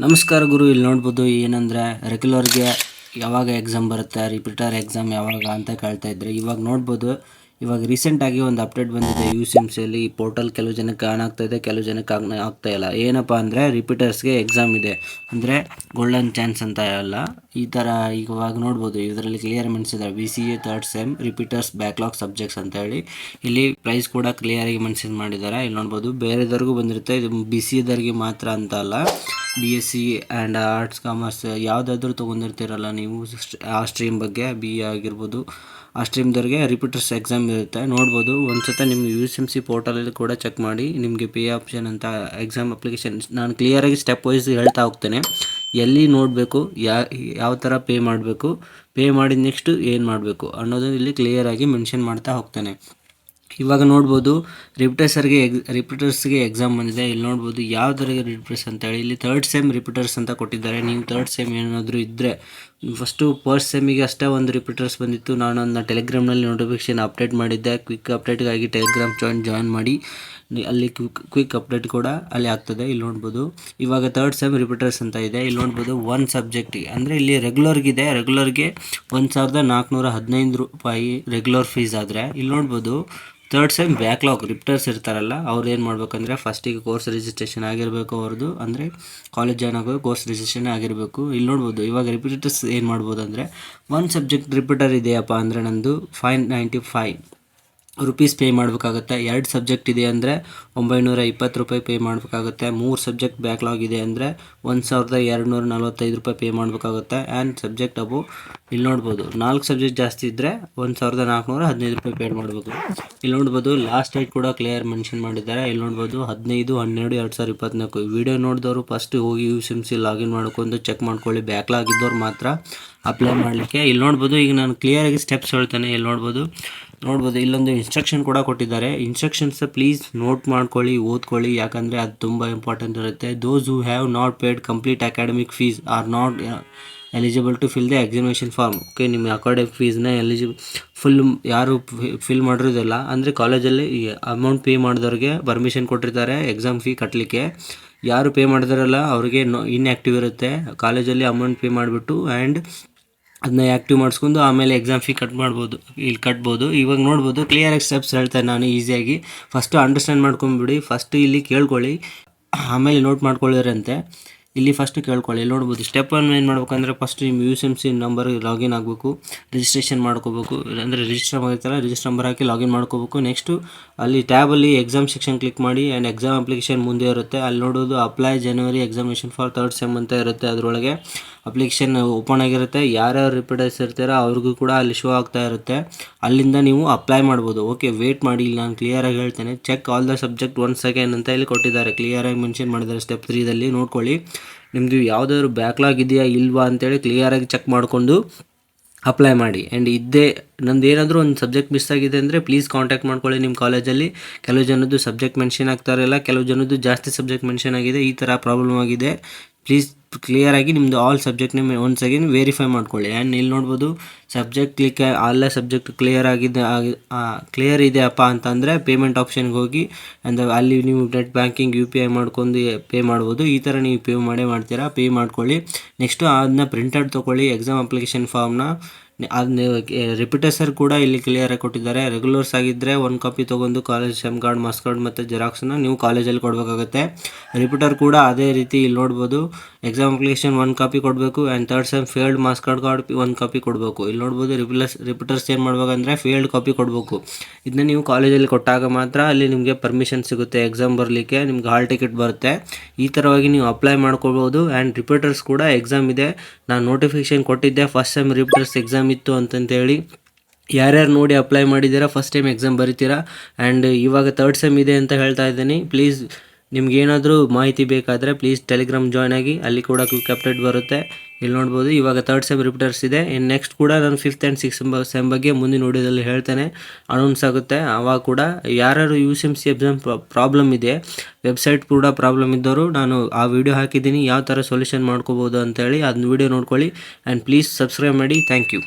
ನಮಸ್ಕಾರ ಗುರು. ಇಲ್ಲಿ ನೋಡ್ಬೋದು ಏನಂದರೆ ರೆಗ್ಯುಲರ್ಗೆ ಯಾವಾಗ ಎಕ್ಸಾಮ್ ಬರುತ್ತೆ, ರಿಪೀಟರ್ ಎಕ್ಸಾಮ್ ಯಾವಾಗ ಅಂತ ಕೇಳ್ತಾ ಇದ್ರೆ, ಇವಾಗ ನೋಡ್ಬೋದು ಇವಾಗ ರೀಸೆಂಟಾಗಿ ಒಂದು ಅಪ್ಡೇಟ್ ಬಂದಿದೆ. UCMCಯಲ್ಲಿ ಈ ಪೋರ್ಟಲ್ ಕೆಲವು ಜನಕ್ಕೆ ಆನ್ ಆಗ್ತಾ ಇದೆ, ಕೆಲವು ಜನಕ್ಕೆ ಆಗ್ತಾ ಇಲ್ಲ. ಏನಪ್ಪ ಅಂದರೆ ರಿಪೀಟರ್ಸ್ಗೆ ಎಕ್ಸಾಮ್ ಇದೆ ಅಂದರೆ ಗೋಲ್ಡನ್ ಚಾನ್ಸ್ ಅಂತ ಅಲ್ಲ, ಈ ಥರ ಇವಾಗ ನೋಡ್ಬೋದು ಇದರಲ್ಲಿ ಕ್ಲಿಯರ್ ಮೆನ್ಸಿದ್ದಾರೆ BCA third sem repeaters backlog subjects ಅಂತ ಹೇಳಿ. ಇಲ್ಲಿ ಪ್ರೈಸ್ ಕೂಡ ಕ್ಲಿಯರಾಗಿ ಮೆನ್ಷನ್ ಮಾಡಿದ್ದಾರೆ. ಇಲ್ಲಿ ನೋಡ್ಬೋದು ಬೇರೆದವ್ರಿಗೂ ಬಂದಿರುತ್ತೆ, ಇದು BCAದವ್ರಿಗೆ ಮಾತ್ರ ಅಂತ ಅಲ್ಲ. BSc ಆ್ಯಂಡ್ ಆರ್ಟ್ಸ್ ಕಾಮರ್ಸ್ ಯಾವುದಾದ್ರೂ ತೊಗೊಂಡಿರ್ತೀರಲ್ಲ ನೀವು ಆ ಸ್ಟ್ರೀಮ್ ಬಗ್ಗೆ, BA ಆಗಿರ್ಬೋದು, ಆ ಸ್ಟ್ರೀಮ್ದವ್ರಿಗೆ ರಿಪೀಟರ್ಸ್ ಎಕ್ಸಾಮ್ ಇರುತ್ತೆ. ನೋಡ್ಬೋದು ಒಂದ್ಸತ ನಿಮ್ಮ UCMC ಪೋರ್ಟಲಲ್ಲಿ ಕೂಡ ಚೆಕ್ ಮಾಡಿ. ನಿಮಗೆ ಪೇ ಆಪ್ಷನ್ ಅಂತ ಎಕ್ಸಾಮ್ ಅಪ್ಲಿಕೇಶನ್ ನಾನು ಕ್ಲಿಯರಾಗಿ ಸ್ಟೆಪ್ ವೈಸ್ ಹೇಳ್ತಾ ಹೋಗ್ತೇನೆ. ಎಲ್ಲಿ ನೋಡಬೇಕು, ಯಾವ ಥರ ಪೇ ಮಾಡಬೇಕು, ಪೇ ಮಾಡಿದ ನೆಕ್ಸ್ಟು ಏನು ಮಾಡಬೇಕು ಅನ್ನೋದು ಇಲ್ಲಿ ಕ್ಲಿಯರಾಗಿ ಮೆನ್ಷನ್ ಮಾಡ್ತಾ ಹೋಗ್ತೇನೆ. ಇವಾಗ ನೋಡ್ಬೋದು ರಿಪೀಟರ್ಸ್ಗೆ ಎಕ್ಸಾಮ್ ಬಂದಿದೆ. ಇಲ್ಲಿ ನೋಡ್ಬೋದು ಯಾವುದರಿಗೆ ರಿಪೀಟರ್ಸ್ ಅಂತೇಳಿ ಇಲ್ಲಿ ಥರ್ಡ್ ಸೆಮ್ ರಿಪೀಟರ್ಸ್ ಅಂತ ಕೊಟ್ಟಿದ್ದಾರೆ. ನೀವು ಥರ್ಡ್ ಸೆಮ್ ಏನಾದರೂ ಇದ್ದರೆ, ಫಸ್ಟು ಫಸ್ಟ್ ಸೆಮ್ಮಿಗೆ ಅಷ್ಟೇ ಒಂದು ರಿಪೀಟರ್ಸ್ ಬಂದಿತ್ತು. ನಾನು ಅದನ್ನ ಟೆಲಿಗ್ರಾಮ್ನಲ್ಲಿ ನೋಟಿಫಿಕೇಶನ್ ಅಪ್ಡೇಟ್ ಮಾಡಿದ್ದೆ. ಕ್ವಿಕ್ ಅಪ್ಡೇಟ್ಗಾಗಿ ಟೆಲಿಗ್ರಾಮ್ ಜಾಯಿನ್ ಮಾಡಿ, ಅಲ್ಲಿ ಕ್ವಿಕ್ ಅಪ್ಡೇಟ್ ಕೂಡ ಅಲ್ಲಿ ಆಗ್ತದೆ. ಇಲ್ಲಿ ನೋಡ್ಬೋದು ಇವಾಗ ಥರ್ಡ್ ಸೆಮ್ ರಿಪೀಟರ್ಸ್ ಅಂತ ಇದೆ. ಇಲ್ಲಿ ನೋಡ್ಬೋದು ಒಂದು ಸಬ್ಜೆಕ್ಟಿಗೆ ಅಂದರೆ ಇಲ್ಲಿ ರೆಗ್ಯುಲರ್ಗೆ 1415 ರೂಪಾಯಿ ರೆಗ್ಯುಲರ್ ಫೀಸ್ ಆದರೆ, ಇಲ್ಲಿ ನೋಡ್ಬೋದು ಥರ್ಡ್ ಸೆಮ್ ಬ್ಯಾಕ್ಲಾಗ್ ರಿಪೀಟರ್ಸ್ ಇರ್ತಾರಲ್ಲ, ಅವ್ರು ಏನು ಮಾಡ್ಬೇಕಂದ್ರೆ ಫಸ್ಟಿಗೆ ಕೋರ್ಸ್ ರಿಜಿಸ್ಟ್ರೇಷನ್ ಆಗಿರಬೇಕು ಅವ್ರದ್ದು, ಅಂದರೆ ಕಾಲೇಜ್ ಜಾಯ್ನ್ ಆಗೋದು ಕೋರ್ಸ್ ರಿಜಿಸ್ಟ್ರೇಷನ್ ಆಗಿರಬೇಕು. ಇಲ್ಲಿ ನೋಡ್ಬೋದು ಇವಾಗ ರಿಪೀಟರ್ಸ್ ಏನು ಮಾಡ್ಬೋದು ಅಂದರೆ, ಒಂದು ಸಬ್ಜೆಕ್ಟ್ ರಿಪೀಟರ್ ಇದೆಯಪ್ಪ ಅಂದರೆ ನಂದು 595 ರುಪೀಸ್ ಪೇ ಮಾಡಬೇಕಾಗುತ್ತೆ. 2 ಸಬ್ಜೆಕ್ಟ್ ಇದೆ ಅಂದರೆ 920 ರೂಪಾಯಿ ಪೇ ಮಾಡಬೇಕಾಗುತ್ತೆ. 3 ಸಬ್ಜೆಕ್ಟ್ ಬ್ಯಾಕ್ಲಾಗ್ ಇದೆ ಅಂದರೆ 1245 ರೂಪಾಯಿ ಪೇ ಮಾಡಬೇಕಾಗುತ್ತೆ. ಆ್ಯಂಡ್ ಸಬ್ಜೆಕ್ಟ್ ಅಬು ಇಲ್ಲಿ ನೋಡ್ಬೋದು 4 ಸಬ್ಜೆಕ್ಟ್ ಜಾಸ್ತಿ ಇದ್ದರೆ 1415 ರೂಪಾಯಿ ಪೇ ಮಾಡಬೇಕು. ಇಲ್ಲಿ ನೋಡ್ಬೋದು ಲಾಸ್ಟ್ ಡೇಟ್ ಕೂಡ ಕ್ಲಿಯರ್ ಮೆನ್ಷನ್ ಮಾಡಿದ್ದಾರೆ. ಇಲ್ಲಿ ನೋಡ್ಬೋದು 15/12/2024. ವಿಡಿಯೋ ನೋಡಿದವರು ಫಸ್ಟ್ ಹೋಗಿ UCMC ಲಾಗಿನ್ ಮಾಡ್ಕೊಂಡು ಚೆಕ್ ಮಾಡ್ಕೊಳ್ಳಿ. ಬ್ಯಾಕ್ಲಾಗ್ ಇದ್ದವ್ರು ಮಾತ್ರ ಅಪ್ಲೈ ಮಾಡಲಿಕ್ಕೆ. ಇಲ್ಲಿ ನೋಡ್ಬೋದು ಈಗ ನಾನು ಕ್ಲಿಯರಾಗಿ ಸ್ಟೆಪ್ಸ್ ಹೇಳ್ತೇನೆ. ಇಲ್ಲಿ ನೋಡ್ಬೋದು ಇಲ್ಲೊಂದು ಇನ್ಸ್ಟ್ರಕ್ಷನ್ ಕೂಡ ಕೊಟ್ಟಿದ್ದಾರೆ. ಇನ್ಸ್ಟ್ರಕ್ಷನ್ಸ್ ಪ್ಲೀಸ್ ನೋಟ್ ಮಾಡ್ಕೊಳ್ಳಿ, ಓದ್ಕೊಳ್ಳಿ, ಯಾಕಂದರೆ ಅದು ತುಂಬ ಇಂಪಾರ್ಟೆಂಟ್ ಇರುತ್ತೆ. Those who have not paid complete academic fees are not eligible to fill the examination form. Okay, ನಿಮ್ಮ ಅಕಾಡೆಮಿಕ್ ಫೀಸ್ನ ಯಾರು ಫಿಲ್ ಮಾಡಿರೋದಿಲ್ಲ ಅಂದರೆ ಕಾಲೇಜಲ್ಲಿ ಅಮೌಂಟ್ ಪೇ ಮಾಡಿದವ್ರಿಗೆ ಪರ್ಮಿಷನ್ ಕೊಟ್ಟಿರ್ತಾರೆ ಎಕ್ಸಾಮ್ ಫೀ ಕಟ್ಟಲಿಕ್ಕೆ. ಯಾರು ಪೇ ಮಾಡಿದಾರಲ್ಲ ಅವ್ರಿಗೆ ಇನ್ಆ್ಯಕ್ಟಿವ್ ಇರುತ್ತೆ. ಕಾಲೇಜಲ್ಲಿ ಅಮೌಂಟ್ ಪೇ ಮಾಡಿಬಿಟ್ಟು ಆ್ಯಂಡ್ ಅದನ್ನ ಆ್ಯಕ್ಟಿವ್ ಮಾಡಿಸ್ಕೊಂಡು ಆಮೇಲೆ ಎಕ್ಸಾಮ್ ಫೀ ಕಟ್ಬೋದು. ಇವಾಗ ನೋಡ್ಬೋದು ಕ್ಲಿಯರಾಗಿ ಸ್ಟೆಪ್ಸ್ ಹೇಳ್ತಾರೆ ನಾನು ಈಸಿಯಾಗಿ. ಫಸ್ಟು ಅಂಡರ್ಸ್ಟ್ಯಾಂಡ್ ಮಾಡ್ಕೊಂಬಿಡಿ, ಫಸ್ಟು ಇಲ್ಲಿ ಕೇಳ್ಕೊಳ್ಳಿ, ಆಮೇಲೆ ನೋಟ್ ಮಾಡ್ಕೊಳ್ಳಿರಂತೆ. ಇಲ್ಲಿ ಫಸ್ಟು ಕೇಳ್ಕೊಳ್ಳಿ. ಇಲ್ಲಿ ನೋಡ್ಬೋದು ಸ್ಟೆಪ್ 1 ಏನು ಮಾಡ್ಬೇಕಂದ್ರೆ, ಫಸ್ಟ್ ನಿಮ್ಮ UCMC ನಂಬರ್ಗೆ ಲಾಗಿನ್ ಆಗಬೇಕು, ರಿಜಿಸ್ಟ್ರೇಷನ್ ಮಾಡ್ಕೋಬೇಕು. ಅಂದರೆ ರಿಜಿಸ್ಟರ್ ಆಗಿರ್ತಾರ, ರಿಜಿಸ್ಟರ್ ನಂಬರ್ ಹಾಕಿ ಲಾಗಿನ್ ಮಾಡ್ಕೋಬೇಕು. ನೆಕ್ಸ್ಟು ಅಲ್ಲಿ ಟ್ಯಾಬಲ್ಲಿ ಎಕ್ಸಾಮ್ ಸೆಕ್ಷನ್ ಕ್ಲಿಕ್ ಮಾಡಿ ಆ್ಯಂಡ್ ಎಕ್ಸಾಮ್ ಅಪ್ಲಿಕೇಶನ್ ಮುಂದೆ ಇರುತ್ತೆ. ಅಲ್ಲಿ ನೋಡೋದು apply January examination for third sem ಅಂತ ಇರುತ್ತೆ. ಅದರೊಳಗೆ ಅಪ್ಲಿಕೇಶನ್ ಓಪನ್ ಆಗಿರುತ್ತೆ. ಯಾರ್ಯಾರು ರಿಪೀಟರ್ಸ್ ಇರ್ತಾರೋ ಅವ್ರಿಗೂ ಕೂಡ ಅಲ್ಲಿ ಶೋ ಆಗ್ತಾ ಇರುತ್ತೆ. ಅಲ್ಲಿಂದ ನೀವು ಅಪ್ಲೈ ಮಾಡ್ಬೋದು. ಓಕೆ, ವೇಟ್ ಮಾಡಿ, ಇಲ್ಲಿ ನಾನು ಕ್ಲಿಯರಾಗಿ ಹೇಳ್ತೇನೆ. Check all the subject 1 second ಅಂತ ಇಲ್ಲಿ ಕೊಟ್ಟಿದ್ದಾರೆ, ಕ್ಲಿಯರಾಗಿ ಮೆನ್ಷನ್ ಮಾಡಿದ್ದಾರೆ. ಸ್ಟೆಪ್ 3ದಲ್ಲಿ ನೋಡ್ಕೊಳ್ಳಿ, ನಿಮ್ಮದು ಯಾವುದಾದ್ರು ಬ್ಯಾಕ್ಲಾಗ್ ಇದೆಯಾ ಇಲ್ವಾ ಅಂತೇಳಿ ಕ್ಲಿಯರಾಗಿ ಚೆಕ್ ಮಾಡಿಕೊಂಡು ಅಪ್ಲೈ ಮಾಡಿ. ಆ್ಯಂಡ್ ನಂದು ಏನಾದರೂ ಒಂದು ಸಬ್ಜೆಕ್ಟ್ ಮಿಸ್ ಆಗಿದೆ ಅಂದರೆ ಪ್ಲೀಸ್ ಕಾಂಟ್ಯಾಕ್ಟ್ ಮಾಡ್ಕೊಳ್ಳಿ ನಿಮ್ಮ ಕಾಲೇಜಲ್ಲಿ. ಕೆಲವು ಜನದ್ದು ಸಬ್ಜೆಕ್ಟ್ ಮೆನ್ಷನ್ ಆಗ್ತಾರಿಲ್ಲ, ಕೆಲವು ಜನದ್ದು ಜಾಸ್ತಿ ಸಬ್ಜೆಕ್ಟ್ ಮೆನ್ಷನ್ ಆಗಿದೆ. ಈ ಥರ ಪ್ರಾಬ್ಲಮ್ ಆಗಿದೆ. ಪ್ಲೀಸ್ ಕ್ಲಿಯರಾಗಿ ನಿಮ್ಮದು ಆಲ್ ಸಬ್ಜೆಕ್ಟ್ನ ಒಂದು ಸೆಕೆಂಡ್ ವೆರಿಫೈ ಮಾಡ್ಕೊಳ್ಳಿ. ಆ್ಯಂಡ್ ಇಲ್ಲಿ ನೋಡ್ಬೋದು ಸಬ್ಜೆಕ್ಟ್ ಅಲ್ಲೇ ಸಬ್ಜೆಕ್ಟ್ ಕ್ಲಿಯರ್ ಇದೆಯಪ್ಪ ಅಂತಂದರೆ ಪೇಮೆಂಟ್ ಆಪ್ಷನ್ಗೆ ಹೋಗಿ ಅಲ್ಲಿ ನೀವು ನೆಟ್ ಬ್ಯಾಂಕಿಂಗ್ UPI ಮಾಡ್ಕೊಂಡು ಪೇ ಮಾಡ್ಬೋದು. ಈ ಥರ ನೀವು ಪೇ ಮಾಡ್ತೀರಾ, ಪೇ ಮಾಡ್ಕೊಳ್ಳಿ. ನೆಕ್ಸ್ಟು ಅದನ್ನ ಪ್ರಿಂಟೌಟ್ ತೊಗೊಳ್ಳಿ, ಎಕ್ಸಾಮ್ ಅಪ್ಲಿಕೇಶನ್ ಫಾರ್ಮ್ನ. ಅದನ್ನ ರಿಪೀಟರ್ಸರ್ ಕೂಡ ಇಲ್ಲಿ ಕ್ಲಿಯರಾಗಿ ಕೊಟ್ಟಿದ್ದಾರೆ. ರೆಗ್ಯುಲರ್ಸ್ ಆಗಿದ್ದರೆ 1 ಕಾಪಿ ತೊಗೊಂಡು college SIM card, marks card ಮತ್ತು ಜೆರಾಕ್ಸನ್ನ ನೀವು ಕಾಲೇಜಲ್ಲಿ ಕೊಡಬೇಕಾಗುತ್ತೆ. ರಿಪೀಟರ್ ಕೂಡ ಅದೇ ರೀತಿ ಇಲ್ಲಿ ನೋಡ್ಬೋದು ಎಕ್ಸಾಮ್ ಅಪ್ಲಿಕೇಶನ್ 1 ಕಾಪಿ ಕೊಡಬೇಕು and third sem failed marks card 1 copy ಕೊಡಬೇಕು. ಇಲ್ಲಿ ನೋಡ್ಬೋದು ರಿಪೀಟರ್ಸ್ ಏನು ಮಾಡ್ಬೇಕಂದ್ರೆ ಫೇಲ್ಡ್ ಕಾಪಿ ಕೊಡಬೇಕು. ಇದನ್ನ ನೀವು ಕಾಲೇಜಲ್ಲಿ ಕೊಟ್ಟಾಗ ಮಾತ್ರ ಅಲ್ಲಿ ನಿಮಗೆ ಪರ್ಮಿಷನ್ ಸಿಗುತ್ತೆ ಎಕ್ಸಾಮ್ ಬರಲಿಕ್ಕೆ, ನಿಮ್ಗೆ ಹಾಲ್ ಟಿಕೆಟ್ ಬರುತ್ತೆ. ಈ ಥರವಾಗಿ ನೀವು ಅಪ್ಲೈ ಮಾಡ್ಕೊಳ್ಬೋದು. ಆ್ಯಂಡ್ ರಿಪೀಟರ್ಸ್ ಕೂಡ ಎಕ್ಸಾಮ್ ಇದೆ. ನಾನು ನೋಟಿಫಿಕೇಶನ್ ಕೊಟ್ಟಿದ್ದೆ, ಫಸ್ಟ್ ಸೆಮ್ ರಿಪೀಟರ್ಸ್ ಎಕ್ಸಾಮ್ ಇತ್ತು ಅಂತಂತೇಳಿ. ಯಾರ್ಯಾರು ನೋಡಿ ಅಪ್ಲೈ ಮಾಡಿದ್ದೀರಾ, ಫಸ್ಟ್ ಟೈಮ್ ಎಕ್ಸಾಮ್ ಬರೀತೀರಾ ಆ್ಯಂಡ್ ಇವಾಗ ಥರ್ಡ್ ಸೆಮ್ ಇದೆ ಅಂತ ಹೇಳ್ತಾ ಇದ್ದೀನಿ. ಪ್ಲೀಸ್ ನಿಮ್ಗೇನಾದರೂ ಮಾಹಿತಿ ಬೇಕಾದರೆ ಪ್ಲೀಸ್ ಟೆಲಿಗ್ರಾಮ್ ಜಾಯ್ನ್ ಆಗಿ, ಅಲ್ಲಿ ಕೂಡ ಕ್ವಿಕ್ ಅಪ್ಡೇಟ್ ಬರುತ್ತೆ. ಇಲ್ಲಿ ನೋಡ್ಬೋದು ಇವಾಗ ಥರ್ಡ್ ಸೆಮ್ ರಿಪೀಟರ್ಸ್ ಇದೆ. ನೆಕ್ಸ್ಟ್ ಕೂಡ ನಾನು 5th ಆ್ಯಂಡ್ 6th ಸೆಮ್ ಬಗ್ಗೆ ಮುಂದಿನ ವಿಡಿಯೋದಲ್ಲಿ ಹೇಳ್ತೇನೆ, ಅನೌನ್ಸ್ ಆಗುತ್ತೆ. ಆವಾಗ ಕೂಡ ಯಾರ್ಯಾರು UCMC ಎಕ್ಸಾಮ್ ಪ್ರಾಬ್ಲಮ್ ಇದೆ, ವೆಬ್ಸೈಟ್ ಕೂಡ ಪ್ರಾಬ್ಲಮ್ ಇದ್ದವರು ನಾನು ಆ ವಿಡಿಯೋ ಹಾಕಿದ್ದೀನಿ, ಯಾವ ಥರ ಸೊಲ್ಯೂಷನ್ ಮಾಡ್ಕೋಬೋದು ಅಂತೇಳಿ ಅದನ್ನ ವಿಡಿಯೋ ನೋಡ್ಕೊಳ್ಳಿ. ಆ್ಯಂಡ್ ಪ್ಲೀಸ್ ಸಬ್ಸ್ಕ್ರೈಬ್ ಮಾಡಿ. Thank you.